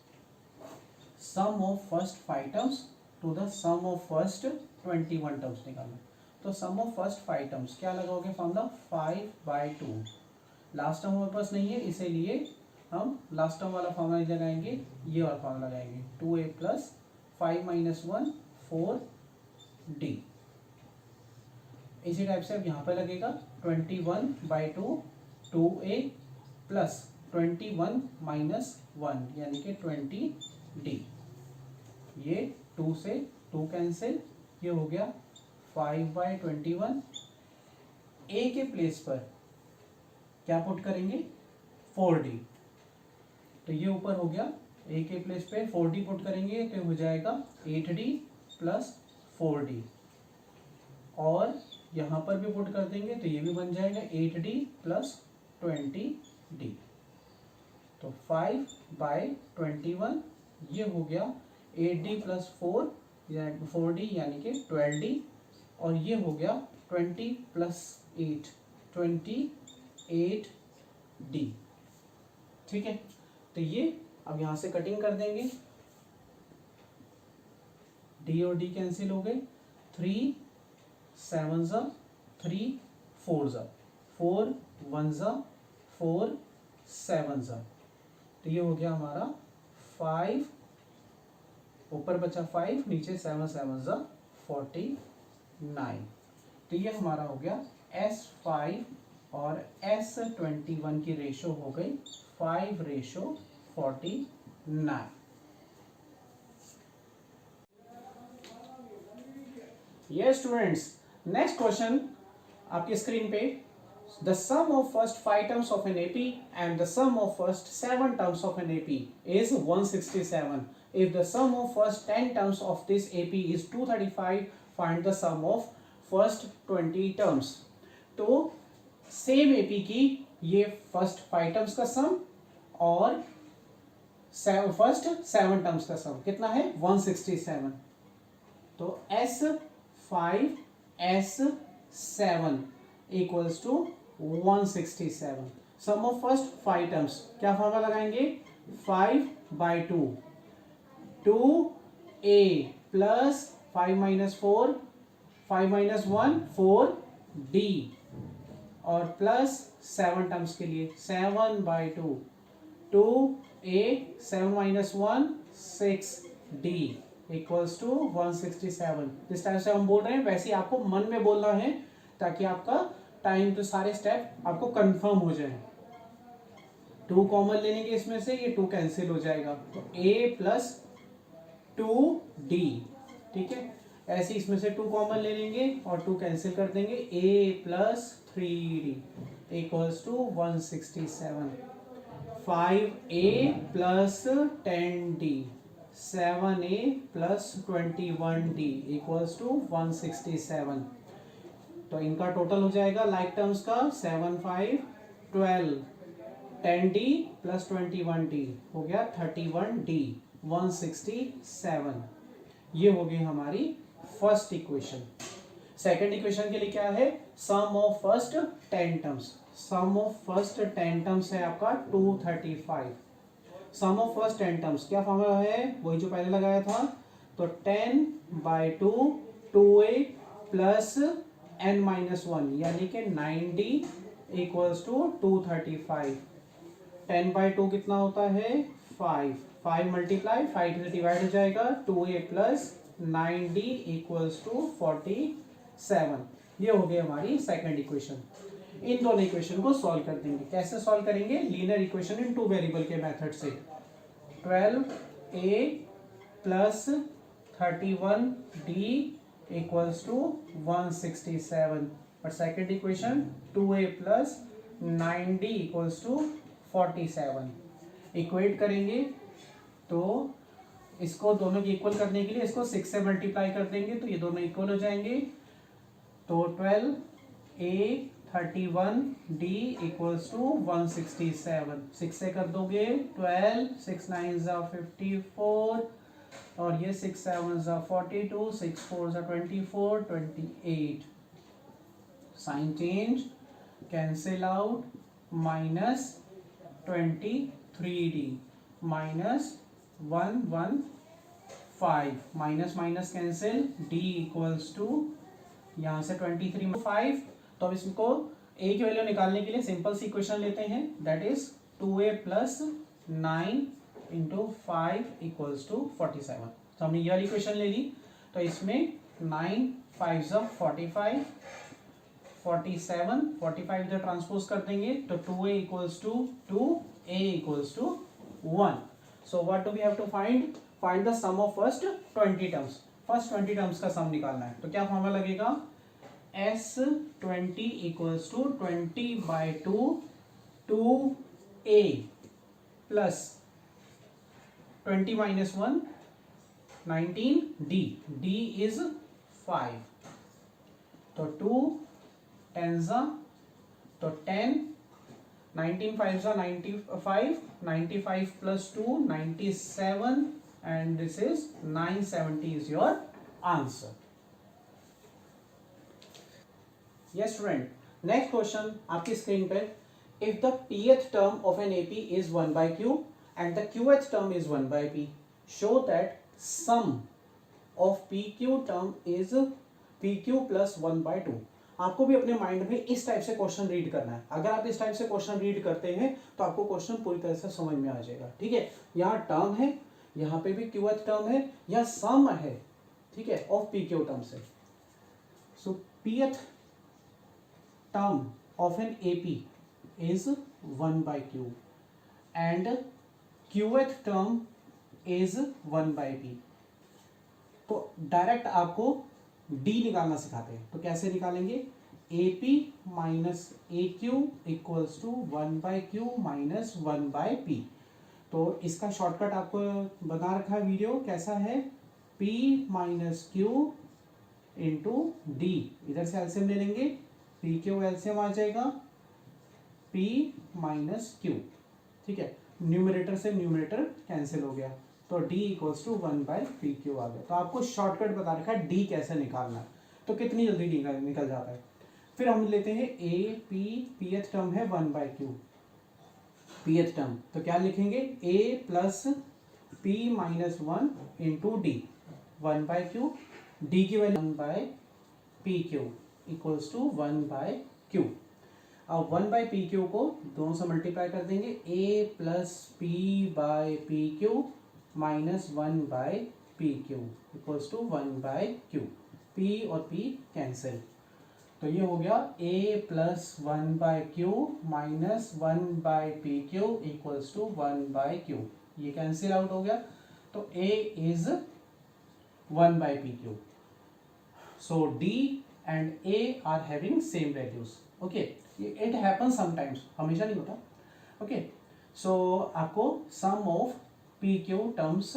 sum of first 5 terms to the sum of first 21 terms निकालना। तो सम ऑफ फर्स्ट 5 टर्म्स क्या लगाओगे फॉर्मूला, 5/2। लास्ट टर्म हमारे पास नहीं है, इसीलिए हम लास्ट टर्म वाला फॉर्मूला लगाएंगे, ये वाला फॉर्मूला लगाएंगे 2a प्लस 5 - 1 4d। इसी टाइप से अब यहाँ पे लगेगा 21/2 2a प्लस 21 - 1 यानी कि 20d। ये 2 से 2 कैंसिल, ये हो गया 5/21। a के प्लेस पर क्या पुट करेंगे, 4d। तो ये ऊपर हो गया, a के प्लेस पे 4d पुट करेंगे तो हो जाएगा 8d प्लस 4d। और यहाँ पर भी पुट कर देंगे तो ये भी बन जाएगा 8d प्लस 20d। तो 5/21 ये हो गया 8d प्लस 4d यानी कि 12d। और ये हो गया 20 प्लस 8 28d, ठीक है। तो ये अब यहाँ से कटिंग कर देंगे, d और d कैंसिल हो गए, 3 7 3 4 4 1 4 7। तो ये हो गया हमारा 5, ऊपर बचा 5, नीचे 7 7 49। तो ये हमारा हो गया S5 और S21 की रेशो हो गई 5:49। यस स्टूडेंट्स, नेक्स्ट क्वेश्चन आपकी स्क्रीन पे, the sum of first 5 terms of an AP and the sum of first 7 terms of an AP is 167। If the sum of first 10 terms of this AP is 235, find the sum of first 20 terms. तो same AP की ये first 5 terms का सम और first 7 terms का सम कितना है, 167। तो S5 S7 equals to 167। Sum of first 5 terms क्या फॉर्मूला लगाएंगे, 5/2 2a प्लस 5 - 4 5 - 1 4d और प्लस 7 टर्म्स के लिए 7/2 2a 7 - 1 6d इक्वल्स टू 167। जिस टाइप से हम बोल रहे हैं वैसे ही आपको मन में बोलना है ताकि आपका टाइम तो सारे स्टेप आपको कंफर्म हो जाए। 2 कॉमन ले लेंगे इसमें से, ये 2 कैंसिल हो जाएगा, तो a प्लस 2d, ठीक है। ऐसे इसमें से 2 कॉमन ले लेंगे और 2 कैंसिल कर देंगे, a plus 3d equals to 167। 5a plus 10d 7a plus 21d equals to 167। तो इनका टोटल हो जाएगा लाइक टर्म्स का 7 5 12 10d प्लस 21d हो गया 31d 167। ये हो गई हमारी फर्स्ट इक्वेशन। सेकंड इक्वेशन के लिए क्या है, sum of first 10 terms. Sum of first 10 terms है आपका 235। सम ऑफ फर्स्ट 10 टर्म्स क्या फॉर्मूला है, वही जो पहले लगाया था। तो 10/2 2a प्लस n - 1 यानी कि 9d इक्वल्स टू 235। 10/2 कितना होता है, 5 5 मल्टीप्लाई 5 से डिवाइड हो जाएगा, 2a plus 9d equals to 47। ये हो गई हमारी सेकंड इक्वेशन। इन दोनों इक्वेशन को सॉल्व कर देंगे। कैसे सॉल्व करेंगे, लीनियर इक्वेशन इन 2 वेरिएबल के मेथड से। 12a plus 31d equals to 167 और second equation 2a plus 9d equals to 47। Equate करेंगे तो इसको दोनों की इक्वल करने के लिए इसको 6 से मल्टीप्लाई कर देंगे तो ये दोनों इक्वल हो जाएंगे। तो 12a 31 d इक्वल्स टू 167, 6 से कर दोगे 12, 6 9 ज़ा 54 और ये 6 7 ज़ा 42, 6 4 ज़ा 24, 28, sign change, cancel out, minus 23d minus 115, minus minus cancel, d equals to यहाँ से 23 5। तो अब इसको a की वैल्यू निकालने के लिए सिंपल सी इक्वेशन लेते हैं, that is 2a plus 9 into 5 equals to 47। तो हमने ये वाली इक्वेशन ले ली, तो इसमें 9 5 ज़ा 45, 47 45 इधर ट्रांसपोज कर देंगे तो 2a equals to 2, a equals to 1। So what do we have to find? Find the sum of first 20 terms. First 20 terms का सम निकालना है, तो क्या फॉर्मूला लगेगा? S20 equals to 20/2 2a plus 20 minus 1 19d, d is 5, तो 2 10 ज़ा तो 10, 19 5 ज़ा 95, 95 plus 2 97 and this is 970 is your answer. Yes student, next question आपकी स्क्रीन पे, if the pth term of an AP is 1/q and the qth term is 1/p, show that sum of pq term is pq plus 1/2। आपको भी अपने mind में इस type से question read करना है। अगर आप इस टाइप से क्वेश्चन रीड करते हैं तो आपको क्वेश्चन पूरी तरह से समझ में आ जाएगा। ठीक है, यहाँ टर्म है, यहाँ पे भी qth टर्म है, यहाँ सम है, ठीक है, ऑफ pq टर्म से। सो pth term of an AP is 1/q and qth term is 1/p। तो डायरेक्ट आपको d निकालना सिखाते हैं, तो कैसे निकालेंगे? AP minus AQ equals to 1/q minus 1/p। तो इसका शॉर्टकट आपको बता रखा है वीडियो, कैसा है? P minus Q into D, इधर से एलसीएम ले लेंगे, पी क्यू एलसीएम आ जाएगा P माइनस क्यू। ठीक है, न्यूमरेटर से न्यूमरेटर कैंसिल हो गया, तो D इक्वल्स टू 1/PQ आ गया। तो आपको शॉर्टकट बता रखा है D कैसे निकालना है, तो कितनी जल्दी निकल जाता है। फिर हम लेते हैं AP, pth टर्म है 1/q, pth टर्म, तो क्या लिखेंगे? A plus P minus 1 into D 1/q, D की value 1/PQ equals to 1/q। अब 1/PQ को दोनों से मल्टीप्लाई कर देंगे, A plus P/PQ minus 1/PQ equals to 1/q। P और P कैंसिल, तो ये हो गया A plus 1/q minus 1/PQ equals to 1/q। ये कैंसिल आउट हो गया, तो A is 1/PQ। So D and A are having same values. Okay, it happens sometimes, हमेशा नहीं होता। Okay, so आपको sum of PQ terms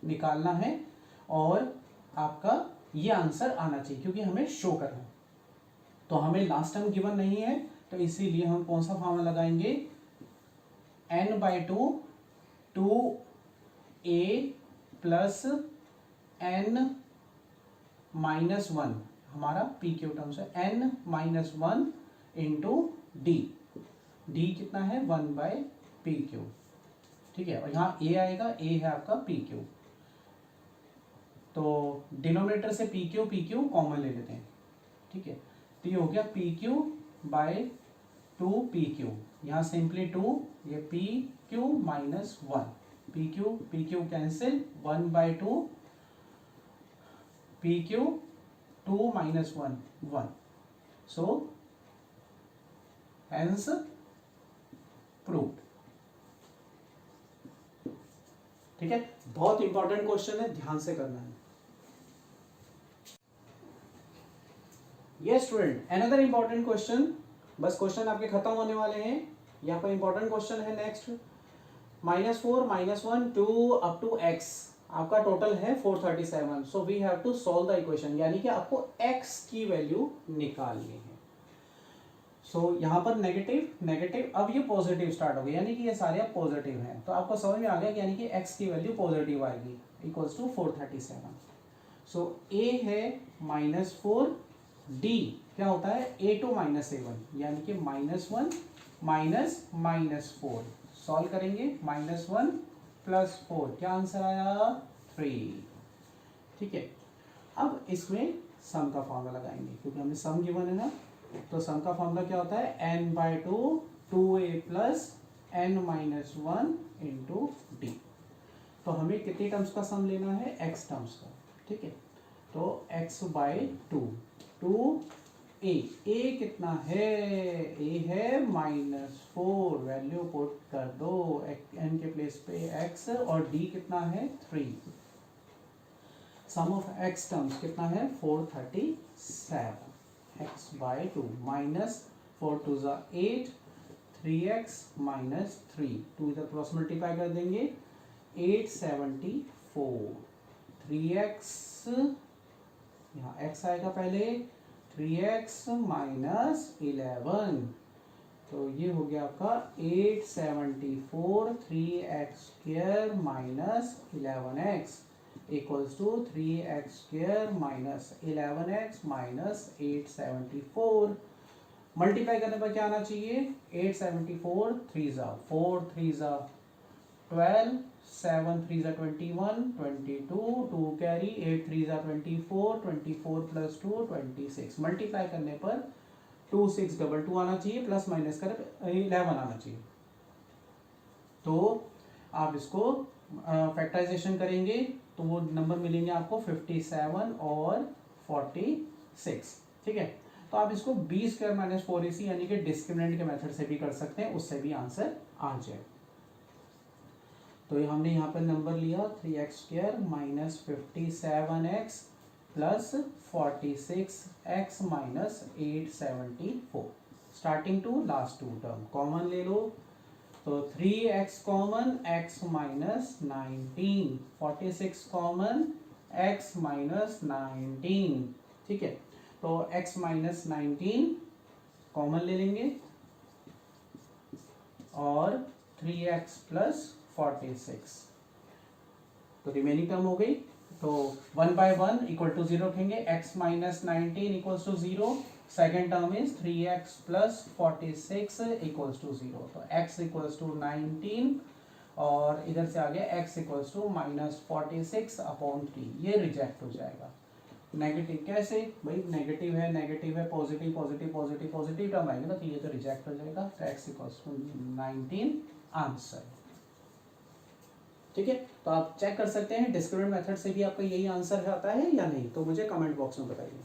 निकालना है और आपका ये आंसर आना चाहिए, क्योंकि हमें शो करना है। तो हमें लास्ट टर्म गिवन नहीं है, तो इसीलिए हम कौन सा फॉर्मूला लगाएंगे? n/2 2a plus n minus 1 हमारा पी क्यू टर्म्स है, n minus 1 into D, D कितना है? 1/PQ। ठीक है, और यहाँ a आएगा, a है आपका PQ, तो डिनोमिनेटर से PQ कॉमन ले लेते हैं। ठीक है, तो ये हो गया PQ/2PQ, यहाँ सिंपली 2, ये PQ minus 1, PQ cancel, 1/2 PQ 2 minus 1 1, so hence proved। ठीक है, बहुत इंपॉर्टेंट क्वेश्चन है, ध्यान से करना है। Yes student, another important question, बस क्वेश्चन आपके खत्म होने वाले हैं। यहाँ पर इंपॉर्टेंट क्वेश्चन है नेक्स्ट, -4 -1 2 अप टू x, आपका टोटल है 437। So we have to solve the equation, यानी कि आपको x की वैल्यू निकालनी है। सो यहाँ पर नेगेटिव नेगेटिव, अब ये पॉजिटिव स्टार्ट हो गया, यानी कि ये सारे अब पॉजिटिव हैं। तो आपको समझ में आ गया कि यानी कि x की वैल्यू पॉजिटिव आएगी, इक्वल्स टू 437। सो a है -4, d क्या होता है a2 -a1, यानी कि -1 -4। सॉल्व करेंगे, -1 + 4, क्या आंसर आया 3। ठीक है, अब इसमें सम का फॉर्मूला लगाएंगे, क्योंकि हमें सम गिवन है ना। तो सम का फॉर्मूला क्या होता है, n/2 2a + n-1 × d। तो हमें कितनी टर्म्स का सम लेना है, x टर्म्स का। ठीक है, तो x/2 2a कितना है, a है -4, वैल्यू पुट कर दो n के प्लेस पे x, और d कितना है 3। सम ऑफ x टर्म्स कितना है 437, x/2 -4 2 8, 3x -3, 2 इधर क्रॉस मल्टीप्लाई कर देंगे, 874, 3x यहाँ x आएगा पहले, 3x -11, तो ये हो गया आपका 874, 3x² -11x equals to 3x² -11x -874। Multiply करने पर क्या आना चाहिए, 874 3 ज़ा 4, 3 ज़ा 12, 7 3 ज़ा 21, 22, 2 कैरी, 8 3 ज़ा 24, 24 + 2 26। मल्टीप्लाई करने पर 2622 आना चाहिए, प्लस माइनस कर 11 आना चाहिए। तो आप इसको फैक्टराइजेशन करेंगे तो वो नंबर मिलेंगे आपको 57 और 46। ठीक है, तो आप इसको b² - 4ac यानी कि डिस्क्रिमिनेंट के मेथड से भी कर सकते हैं, उससे भी आंसर आ जाए। तो ये हमने यहाँ पर नंबर लिया 3x² -57x + 46x -874। Starting to last to term common ले लो, तो 3x common, x -19, 46 common, x -19। ठीक है, तो x -19 कॉमन ले लेंगे और 3x + 46, तो रिमेनिंग टर्म हो गई। तो 1/1 = 0 रखेंगे, x -19 = 0, second term is 3x + 46 = 0। तो x = 19 और इधर से आ गया x = -46/3, ये रिजेक्ट हो जाएगा। नेगेटिव कैसे भाई, नेगेटिव है positive positive positive positive term आएगा ना, तो ये तो रिजेक्ट हो जाएगा। तो x = 19 आंसर। ठीक है, तो आप चेक कर सकते हैं डिस्क्रिमिनेंट मेथड से भी आपका यही आंसर आता है या नहीं, तो मुझे कमेंट बॉक्स में बताइए।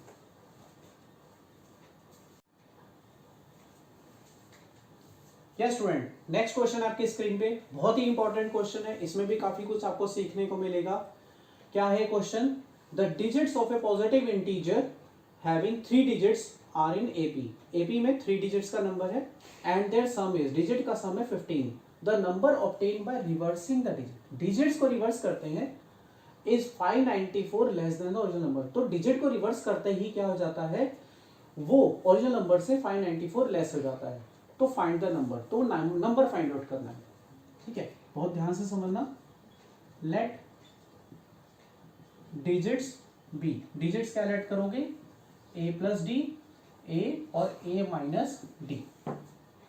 यस स्टूडेंट, नेक्स्ट क्वेश्चन आपकी स्क्रीन पे बहुत ही इंपॉर्टेंट क्वेश्चन है, इसमें भी काफी कुछ आपको सीखने को मिलेगा। क्या है question, the digits of a positive integer having 3 digits are in AP. AP में 3 डिजिट्स का नंबर है and their sum is, digit का सम है 15। The number obtain by reversing the digit, digits को रिवर्स करते हैं, is 594 less than the original number. तो digit को रिवर्स करते ही क्या हो जाता है, वो ओरिजिनल नंबर से 594 लेस हो जाता है। तो फाइंड द नंबर, तो नंबर फाइंड आउट करना है। ठीक है, बहुत ध्यान से समझना। लेट डिजिट्स बी, डिजिट्स क्या लेट करोगे, a + d, a और a - d।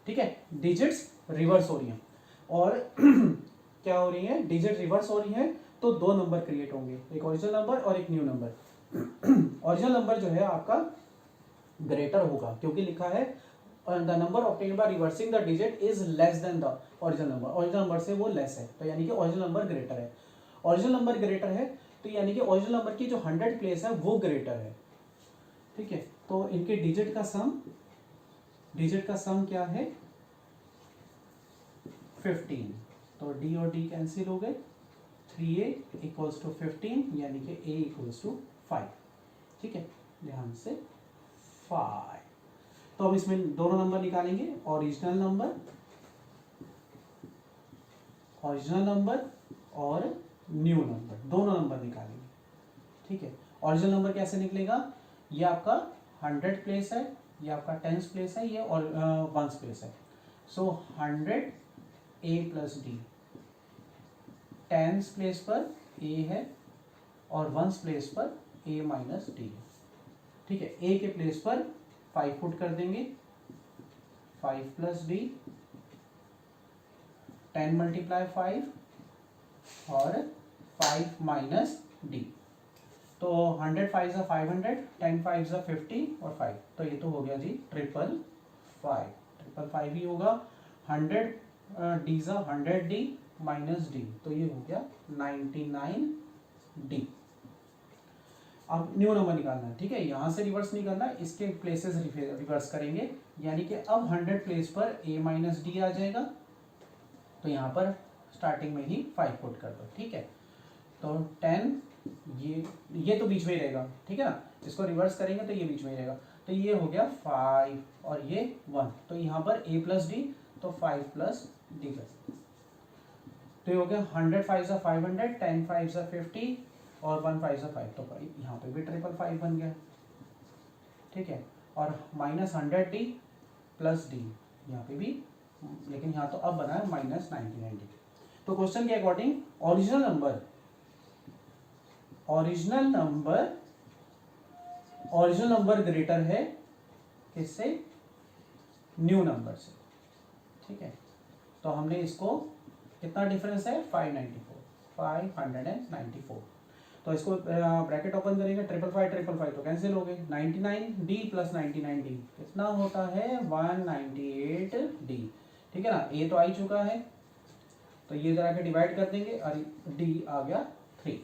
ठीक है, डिजिट्स रिवर्स हो रही हैं और क्या हो रही है, डिजिट रिवर्स हो रही है, तो 2 नंबर क्रिएट होंगे, एक ओरिजिनल नंबर और एक न्यू नंबर। ओरिजिनल नंबर जो है आपका ग्रेटर होगा, क्योंकि लिखा है the number obtained by reversing the digit is less than the original number, original number से वो लेस है, तो यानी कि ओरिजिनल नंबर ग्रेटर है। ओरिजिनल नंबर ग्रेटर है तो यानी कि ओरिजिनल नंबर की जो 100 प्लेस है वो ग्रेटर है। ठीक है, तो इनके डिजिट का सम क्या है 15, तो d और d कैंसिल हो गए, 3a = 15 यानी कि a = 5। ठीक है, ध्यान से 5। तो हम इसमें दोनों नंबर निकालेंगे, ओरिजिनल नंबर और न्यू नंबर, दोनों नंबर निकालेंगे। ठीक है, ओरिजिनल नंबर कैसे निकलेगा, ये आपका 100 प्लेस है ये आपका टेंस प्लेस है, ये और वंस प्लेस है। सो 100 ए प्लस डी, टेंस प्लेस पर ए है और वंस प्लेस पर ए माइनस डी है। ठीक है, ए के प्लेस पर 5 पुट कर देंगे, 5 प्लस डी, 10 मल्टीप्लाई 5 और 5 माइनस डी। तो 100 5 ज़ा 500, 10 5 ज़ा 50 और 5, तो ये तो हो गया जी 555 ही होगा। 100 डी ज़ा 100 डी माइनस डी, तो ये हो गया 99 डी। अब न्यू नंबर निकालना है, ठीक है, यहाँ से रिवर्स नहीं करना, इसके प्लेसेस रिवर्स करेंगे, यानी कि अब 100 प्लेस पर a माइनस डी आ जाएगा, तो यहाँ पर स्टार्टिंग में ही 5 पुट कर दो। ठीक है, तो 10, ये तो बीच में ही रहेगा, ठीक है ना, इसको रिवर्स करेंगे तो ये बीच में ही रहेगा, तो ये हो गया 5 और ये 1, तो यहाँ पर a प्लस डी, तो 5 प्लस डी प्लस, तो ये हो गया 100 5 ज़ा 500, 10 5 ज़ा 50 और 1 5 ज़ा 5, तो यहाँ पे भी 555 बन गया। ठीक है, और माइनस 100 डी प्लस डी यहाँ पे भी, लेकिन यहाँ तो अब बना है माइनस 99 डी। तो क्वेश्चन के अकॉर्डिंग ओरिजिनल नंबर ग्रेटर है किससे, न्यू नंबर से। ठीक है, तो हमने इसको, कितना डिफरेंस है 594, तो इसको ब्रैकेट ओपन करेंगे, 555 तो कैंसिल हो गए, 99 डी प्लस 99 डी कितना होता है 198 डी। ठीक है ना, ए तो आ ही चुका है, तो ये जरा के डिवाइड कर देंगे और डी आ गया 3।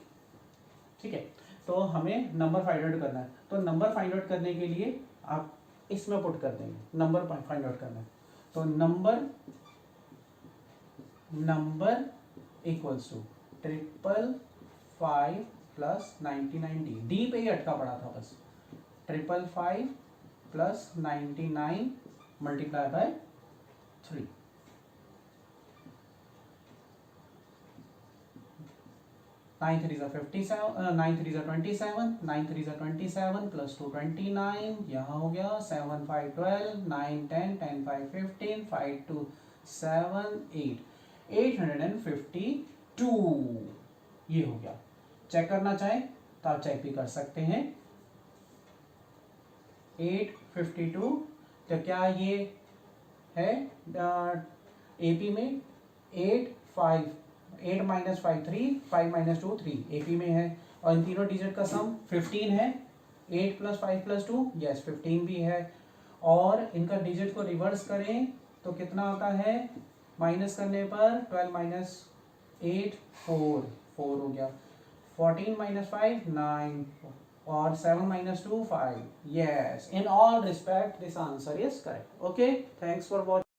ठीक है, तो हमें नंबर फाइंड आउट करना है, तो नंबर फाइंड आउट करने के लिए आप इसमें पुट कर देंगे, नंबर फाइंड आउट करना है, तो number equals to 555 plus 99 d, d पे ही अटका पड़ा था बस, 555 प्लस 99 मल्टीप्लाई बाय 3, 9 3 ज़ा 57, 9 3 ज़ा 27, 9 3 ज़ा 27 प्लस 2 29, यहाँ हो गया 7 5 12, 9 10, 10 5 15, 5 2 7 8, 852 ये हो गया। चेक करना चाहें तो आप चेक भी कर सकते हैं, 852, तो क्या ये है एपी में 8 माइनस 5 3, 5 माइनस 2 3 एपी में है, और इन तीनों डिजिट का सम 15 है, 8 प्लस 5 प्लस 2 यस 15 भी है, और इनका डिजिट को रिवर्स करें तो कितना आता है, माइनस करने पर 12 माइनस 8 4 हो गया, 14 माइनस 5 9 और 7 minus 2 5, yes, in all respect this answer is correct. Okay, thanks for watching.